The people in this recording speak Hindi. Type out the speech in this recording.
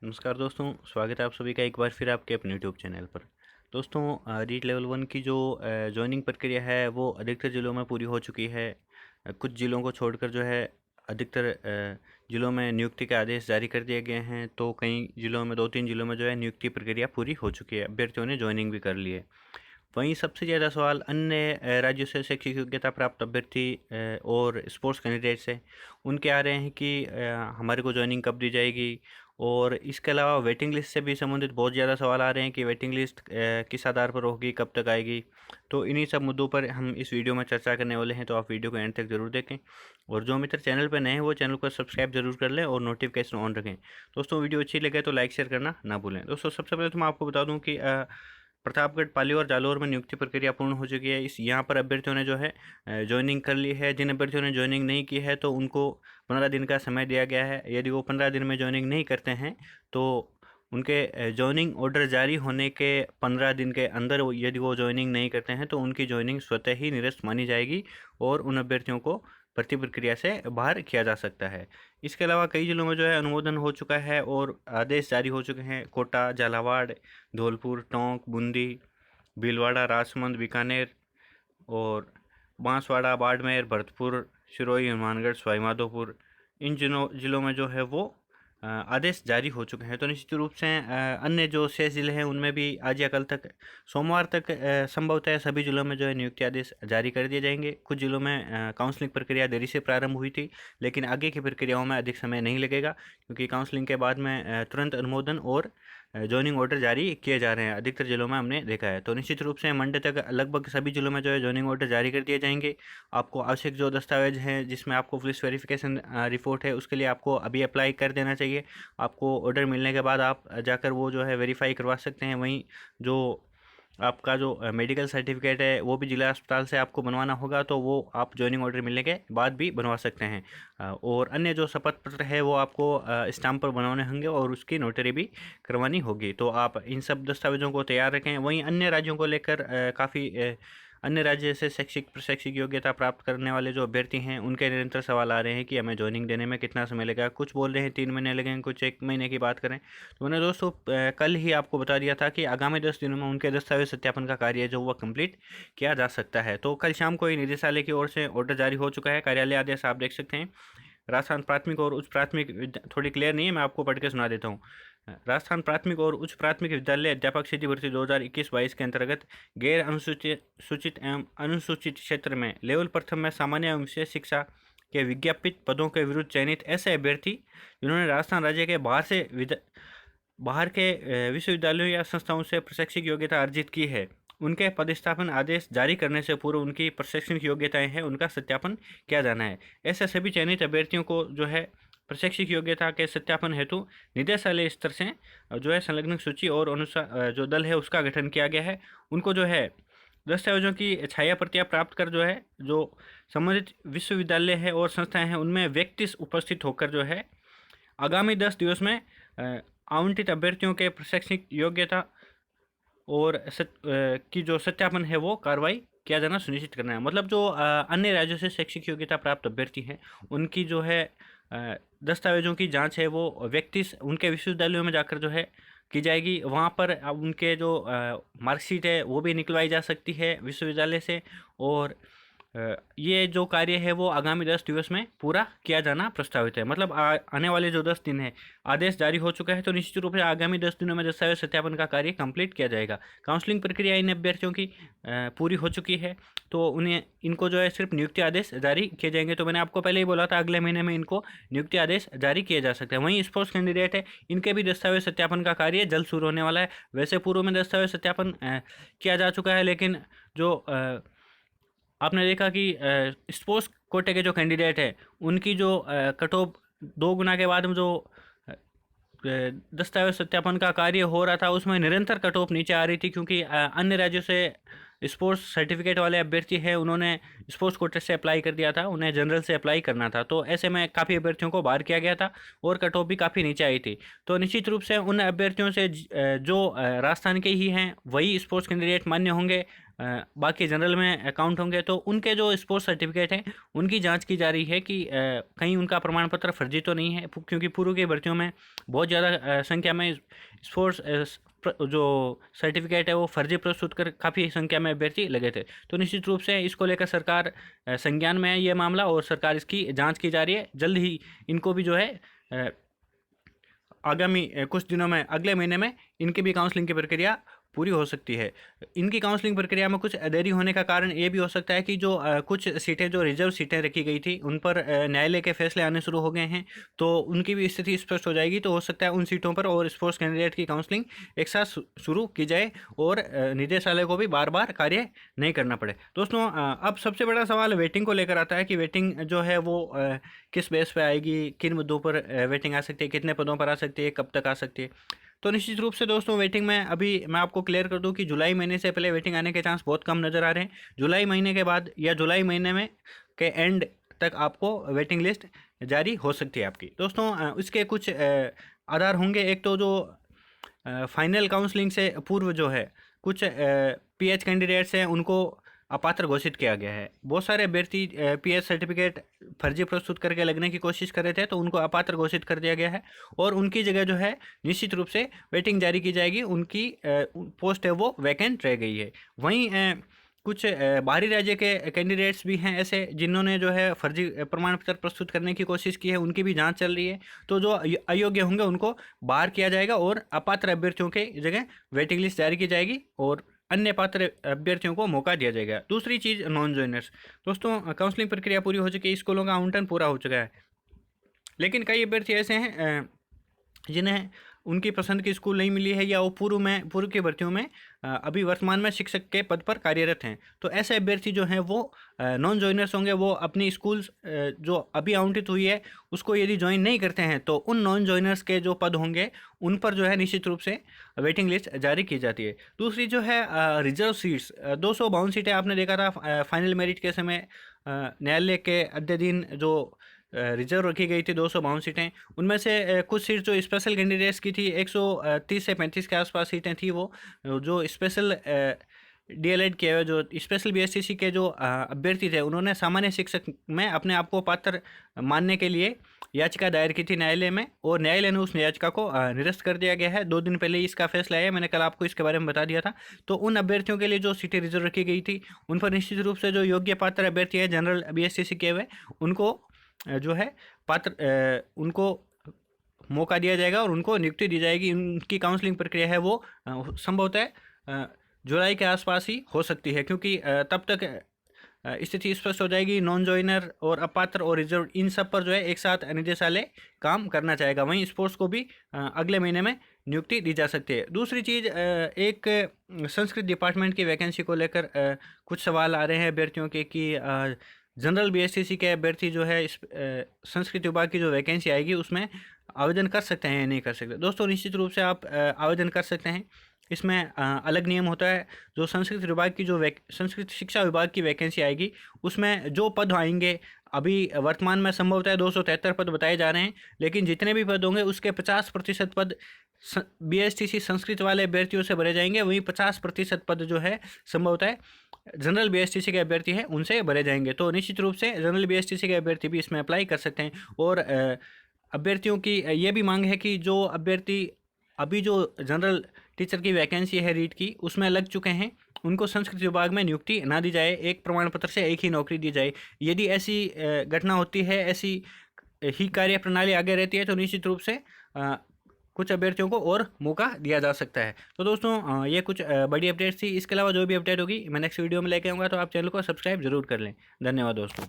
नमस्कार दोस्तों, स्वागत है आप सभी का एक बार फिर आपके अपने यूट्यूब चैनल पर। दोस्तों, रीट लेवल 1 की जो जॉइनिंग प्रक्रिया है वो अधिकतर ज़िलों में पूरी हो चुकी है। कुछ ज़िलों को छोड़कर जो है अधिकतर ज़िलों में नियुक्ति के आदेश जारी कर दिए गए हैं। तो कई ज़िलों में 2-3 ज़िलों में जो है नियुक्ति प्रक्रिया पूरी हो चुकी है, अभ्यर्थियों ने जॉइनिंग भी कर ली है। वहीं सबसे ज़्यादा सवाल अन्य राज्यों से शैक्षिक योग्यता प्राप्त अभ्यर्थी और स्पोर्ट्स कैंडिडेट से उनके आ रहे हैं कि हमारे को ज्वाइनिंग कब दी जाएगी। और इसके अलावा वेटिंग लिस्ट से भी संबंधित बहुत ज़्यादा सवाल आ रहे हैं कि वेटिंग लिस्ट किस आधार पर होगी, कब तक आएगी। तो इन्हीं सब मुद्दों पर हम इस वीडियो में चर्चा करने वाले हैं, तो आप वीडियो को एंड तक जरूर देखें। और जो मित्र चैनल पर नए हैं वो चैनल को सब्सक्राइब जरूर कर लें और नोटिफिकेशन ऑन रखें। दोस्तों, वीडियो अच्छी लगे तो लाइक शेयर करना ना भूलें। दोस्तों, सबसे पहले तो मैं आपको बता दूं कि प्रतापगढ़, पाली और जालौर में नियुक्ति प्रक्रिया पूर्ण हो चुकी है। इस यहाँ पर अभ्यर्थियों ने जो है ज्वाइनिंग कर ली है। जिन अभ्यर्थियों ने ज्वाइनिंग नहीं की है तो उनको 15 दिन का समय दिया गया है। यदि वो 15 दिन में ज्वाइनिंग नहीं करते हैं तो उनके ज्वाइनिंग ऑर्डर जारी होने के 15 दिन के अंदर यदि वो ज्वाइनिंग नहीं करते हैं तो उनकी ज्वाइनिंग स्वतः ही निरस्त मानी जाएगी और उन अभ्यर्थियों को भर्ती प्रक्रिया से बाहर किया जा सकता है। इसके अलावा कई जिलों में जो है अनुमोदन हो चुका है और आदेश जारी हो चुके हैं। कोटा, झालावाड़, धौलपुर, टोंक, बूंदी, भीलवाड़ा, राजसमंद, बीकानेर और बांसवाड़ा, बाड़मेर, भरतपुर, सिरोही, हनुमानगढ़, सवाईमाधोपुर, इन जिलों में जो है वो आदेश जारी हो चुके हैं। तो निश्चित रूप से अन्य जो शेष ज़िले हैं उनमें भी आज या कल तक, सोमवार तक संभवतः सभी जिलों में जो है नियुक्ति आदेश जारी कर दिए जाएंगे। कुछ जिलों में काउंसलिंग प्रक्रिया देरी से प्रारंभ हुई थी, लेकिन आगे की प्रक्रियाओं में अधिक समय नहीं लगेगा, क्योंकि काउंसलिंग के बाद में तुरंत अनुमोदन और जॉइनिंग ऑर्डर जारी किए जा रहे हैं। अधिकतर जिलों में हमने देखा है। तो निश्चित रूप से मंडे तक लगभग सभी जिलों में जो है जॉइनिंग ऑर्डर जारी कर दिए जाएंगे। आपको आवश्यक जो दस्तावेज हैं, जिसमें आपको पुलिस वेरिफिकेशन रिपोर्ट है, उसके लिए आपको अभी अप्लाई कर देना चाहिए। आपको ऑर्डर मिलने के बाद आप जाकर वो जो है वेरीफाई करवा सकते हैं। वहीं जो आपका जो मेडिकल सर्टिफिकेट है वो भी जिला अस्पताल से आपको बनवाना होगा, तो वो आप जॉइनिंग ऑर्डर मिलने के बाद भी बनवा सकते हैं। और अन्य जो शपथ पत्र है वो आपको स्टाम्प पर बनवाने होंगे और उसकी नोटरी भी करवानी होगी। तो आप इन सब दस्तावेजों को तैयार रखें। वहीं अन्य राज्यों को लेकर काफ़ी अन्य राज्य से शैक्षिक प्रशैक्षिक योग्यता प्राप्त करने वाले जो अभ्यर्थी हैं उनके निरंतर सवाल आ रहे हैं कि हमें ज्वाइनिंग देने में कितना समय लगेगा। कुछ बोल रहे हैं 3 महीने लगेंगे, कुछ 1 महीने की बात करें तो मैंने दोस्तों कल ही आपको बता दिया था कि आगामी 10 दिनों में उनके दस्तावेज सत्यापन का कार्य जो वह कंप्लीट किया जा सकता है। तो कल शाम को ही निदेशालय की ओर से ऑर्डर जारी हो चुका है, कार्यालय आदेश आप देख सकते हैं। राजस्थान प्राथमिक और उच्च प्राथमिक थोड़ी क्लियर नहीं है, मैं आपको पढ़ के सुना देता हूँ। राजस्थान प्राथमिक और उच्च प्राथमिक विद्यालय अध्यापक सीधी भर्ती 2021-22 के अंतर्गत गैर अनुसूचित सूचित एवं अनुसूचित क्षेत्र में लेवल प्रथम में सामान्य एवं विशेष शिक्षा के विज्ञापित पदों के विरुद्ध चयनित ऐसे अभ्यर्थी जिन्होंने राजस्थान राज्य के बाहर के विश्वविद्यालयों या संस्थाओं से प्रशैक्षिक योग्यता अर्जित की है, उनके पदस्थापन आदेश जारी करने से पूर्व उनकी प्रशैक्षणिक योग्यताएं हैं उनका सत्यापन किया जाना है। ऐसे सभी चयनित अभ्यर्थियों को जो है प्रशैक्षिक योग्यता के सत्यापन हेतु निदेशालय स्तर से जो है संलग्न सूची और अनुसार जो दल है उसका गठन किया गया है। उनको जो है दस्तावेजों की छाया प्रतियां प्राप्त कर जो है जो संबंधित विश्वविद्यालय है और संस्थाएं हैं उनमें व्यक्ति उपस्थित होकर जो है आगामी 10 दिवस में आवंटित अभ्यर्थियों के प्रशैक्षणिक योग्यता और की जो सत्यापन है वो कार्रवाई किया जाना सुनिश्चित करना है। मतलब जो अन्य राज्यों से शैक्षिक योग्यता प्राप्त अभ्यर्थी हैं उनकी जो है दस्तावेजों की जांच है वो व्यक्ति उनके विश्वविद्यालयों में जाकर जो है की जाएगी। वहाँ पर उनके जो मार्कशीट है वो भी निकलवाई जा सकती है विश्वविद्यालय से। और ये जो कार्य है वो आगामी 10 दिवस में पूरा किया जाना प्रस्तावित है। मतलब आने वाले जो 10 दिन है, आदेश जारी हो चुका है तो निश्चित रूप से आगामी 10 दिनों में दस्तावेज सत्यापन का कार्य कंप्लीट किया जाएगा। काउंसलिंग प्रक्रिया इन अभ्यर्थियों की पूरी हो चुकी है, तो इनको जो है सिर्फ नियुक्ति आदेश जारी किए जाएंगे। तो मैंने आपको पहले ही बोला था अगले महीने में इनको नियुक्ति आदेश जारी किए जा सकते हैं। वहीं स्पोर्ट्स कैंडिडेट है, इनके भी दस्तावेज सत्यापन का कार्य जल्द शुरू होने वाला है। वैसे पूर्व में दस्तावेज सत्यापन किया जा चुका है, लेकिन जो आपने देखा कि स्पोर्ट्स कोटे के जो कैंडिडेट है उनकी जो कट ऑफ 2 गुना के बाद में जो दस्तावेज सत्यापन का कार्य हो रहा था उसमें निरंतर कट ऑफ नीचे आ रही थी, क्योंकि अन्य राज्यों से स्पोर्ट्स सर्टिफिकेट वाले अभ्यर्थी हैं उन्होंने स्पोर्ट्स कोटे से अप्लाई कर दिया था, उन्हें जनरल से अप्लाई करना था, तो ऐसे में काफ़ी अभ्यर्थियों को बाहर किया गया था और कट ऑफ भी काफ़ी नीचे आई थी। तो निश्चित रूप से उन अभ्यर्थियों से जो राजस्थान के ही हैं वही स्पोर्ट्स कैंडिडेट मान्य होंगे, बाकी जनरल में अकाउंट होंगे। तो उनके जो स्पोर्ट्स सर्टिफिकेट हैं उनकी जांच की जा रही है कि कहीं उनका प्रमाण पत्र फर्जी तो नहीं है, क्योंकि पूर्व की भर्तियों में बहुत ज़्यादा संख्या में स्पोर्ट्स जो सर्टिफिकेट है वो फर्जी प्रस्तुत कर काफ़ी संख्या में अभ्यर्थी लगे थे। तो निश्चित रूप से इसको लेकर सरकार संज्ञान में है ये मामला, और सरकार इसकी जांच की जा रही है। जल्द ही इनको भी जो है आगामी कुछ दिनों में, अगले महीने में इनकी भी काउंसलिंग की प्रक्रिया पूरी हो सकती है। इनकी काउंसलिंग प्रक्रिया में कुछ देरी होने का कारण ये भी हो सकता है कि जो कुछ सीटें जो रिजर्व सीटें रखी गई थी उन पर न्यायालय के फैसले आने शुरू हो गए हैं, तो उनकी भी स्थिति स्पष्ट हो जाएगी। तो हो सकता है उन सीटों पर और स्पोर्ट्स कैंडिडेट की काउंसलिंग एक साथ शुरू की जाए और निदेशालय को भी बार बार कार्य नहीं करना पड़े। दोस्तों अब सबसे बड़ा सवाल वेटिंग को लेकर आता है कि वेटिंग जो है वो किस बेस पर आएगी, किन मुद्दों पर वेटिंग आ सकती है, कितने पदों पर आ सकती है, कब तक आ सकती है। तो निश्चित रूप से दोस्तों वेटिंग में अभी मैं आपको क्लियर कर दूं कि जुलाई महीने से पहले वेटिंग आने के चांस बहुत कम नज़र आ रहे हैं। जुलाई महीने के बाद या जुलाई महीने में के एंड तक आपको वेटिंग लिस्ट जारी हो सकती है आपकी। दोस्तों इसके कुछ आधार होंगे। एक तो जो फाइनल काउंसलिंग से पूर्व जो है कुछ पीएच कैंडिडेट्स हैं उनको अपात्र घोषित किया गया है। बहुत सारे अभ्यर्थी पीएच सर्टिफिकेट फर्जी प्रस्तुत करके लगने की कोशिश कर रहे थे, तो उनको अपात्र घोषित कर दिया गया है और उनकी जगह जो है निश्चित रूप से वेटिंग जारी की जाएगी। उनकी पोस्ट है वो वैकेंट रह गई है। वहीं कुछ बाहरी राज्य के कैंडिडेट्स भी हैं ऐसे जिन्होंने जो है फर्जी प्रमाण पत्र प्रस्तुत करने की कोशिश की है, उनकी भी जांच चल रही है। तो जो अयोग्य होंगे उनको बाहर किया जाएगा और अपात्र अभ्यर्थियों के जगह वेटिंग लिस्ट जारी की जाएगी और अन्य पात्र अभ्यर्थियों को मौका दिया जाएगा। दूसरी चीज़ नॉन जॉइनर्स। दोस्तों काउंसलिंग प्रक्रिया पूरी हो चुकी है, स्कूलों का आवंटन पूरा हो चुका है, लेकिन कई अभ्यर्थी ऐसे हैं जिन्हें उनकी पसंद की स्कूल नहीं मिली है या वो पूर्व की भर्तियों में अभी वर्तमान में शिक्षक के पद पर कार्यरत हैं। तो ऐसे अभ्यर्थी जो हैं वो नॉन जॉइनर्स होंगे। वो अपनी स्कूल्स जो अभी आवंटित हुई है उसको यदि ज्वाइन नहीं करते हैं तो उन नॉन जॉइनर्स के जो पद होंगे उन पर जो है निश्चित रूप से वेटिंग लिस्ट जारी की जाती है। दूसरी जो है रिजर्व सीट्स, 252 सीटें आपने देखा था फाइनल मेरिट के समय न्यायालय के अध्ययन जो रिजर्व रखी गई थी 252 सीटें। उनमें से कुछ सीट जो स्पेशल कैंडिडेट्स की थी 130 से 35 के आसपास सीटें थी। वो जो स्पेशल डीएलएड किए हुए जो स्पेशल बीएसटीसी के जो अभ्यर्थी थे उन्होंने सामान्य शिक्षक में अपने आप को पात्र मानने के लिए याचिका दायर की थी न्यायालय में, और न्यायालय ने उस याचिका को निरस्त कर दिया गया है। 2 दिन पहले ही इसका फैसला आया, मैंने कल आपको इसके बारे में बता दिया था। तो उन अभ्यर्थियों के लिए जो सीटें रिजर्व रखी गई थी उन पर निश्चित रूप से जो योग्य पात्र अभ्यर्थी है जनरल बीएसटीसी किए हुए उनको जो है पात्र उनको मौका दिया जाएगा और उनको नियुक्ति दी जाएगी। उनकी काउंसलिंग प्रक्रिया है वो संभवतः जुलाई के आसपास ही हो सकती है, क्योंकि तब तक स्थिति स्पष्ट हो जाएगी। नॉन जॉइनर और अपात्र और रिजर्व इन सब पर जो है एक साथ निदेशालय काम करना चाहेगा। वहीं स्पोर्ट्स को भी अगले महीने में नियुक्ति दी जा सकती है। दूसरी चीज़ एक संस्कृत डिपार्टमेंट की वैकेंसी को लेकर कुछ सवाल आ रहे हैं अभ्यर्थियों के कि जनरल बीएसटीसी के अभ्यर्थी जो है इस संस्कृत विभाग की जो वैकेंसी आएगी उसमें आवेदन कर सकते हैं या नहीं कर सकते। दोस्तों निश्चित रूप से आप आवेदन कर सकते हैं। इसमें अलग नियम होता है। जो संस्कृत विभाग की जो संस्कृत शिक्षा विभाग की वैकेंसी आएगी उसमें जो पद आएंगे, अभी वर्तमान में संभवतः 273 पद बताए जा रहे हैं, लेकिन जितने भी पद होंगे उसके 50% पद बीएसटीसी संस्कृत वाले अभ्यर्थियों से भरे जाएंगे। वहीं 50% पद जो है संभवतः जनरल बीएसटीसी के अभ्यर्थी हैं उनसे भरे जाएंगे। तो निश्चित रूप से जनरल बीएसटीसी के अभ्यर्थी भी इसमें अप्लाई कर सकते हैं। और अभ्यर्थियों की ये भी मांग है कि जो अभ्यर्थी अभी जो जनरल टीचर की वैकेंसी है रीट की उसमें लग चुके हैं उनको संस्कृत विभाग में नियुक्ति ना दी जाए, एक प्रमाण पत्र से एक ही नौकरी दी जाए। यदि ऐसी घटना होती है, ऐसी ही कार्य प्रणाली आगे रहती है तो निश्चित रूप से कुछ अभ्यर्थियों को और मौका दिया जा सकता है। तो दोस्तों ये कुछ बड़ी अपडेट्स थी। इसके अलावा जो भी अपडेट होगी मैं नेक्स्ट वीडियो में लेके आऊँगा, तो आप चैनल को सब्सक्राइब जरूर कर लें। धन्यवाद दोस्तों।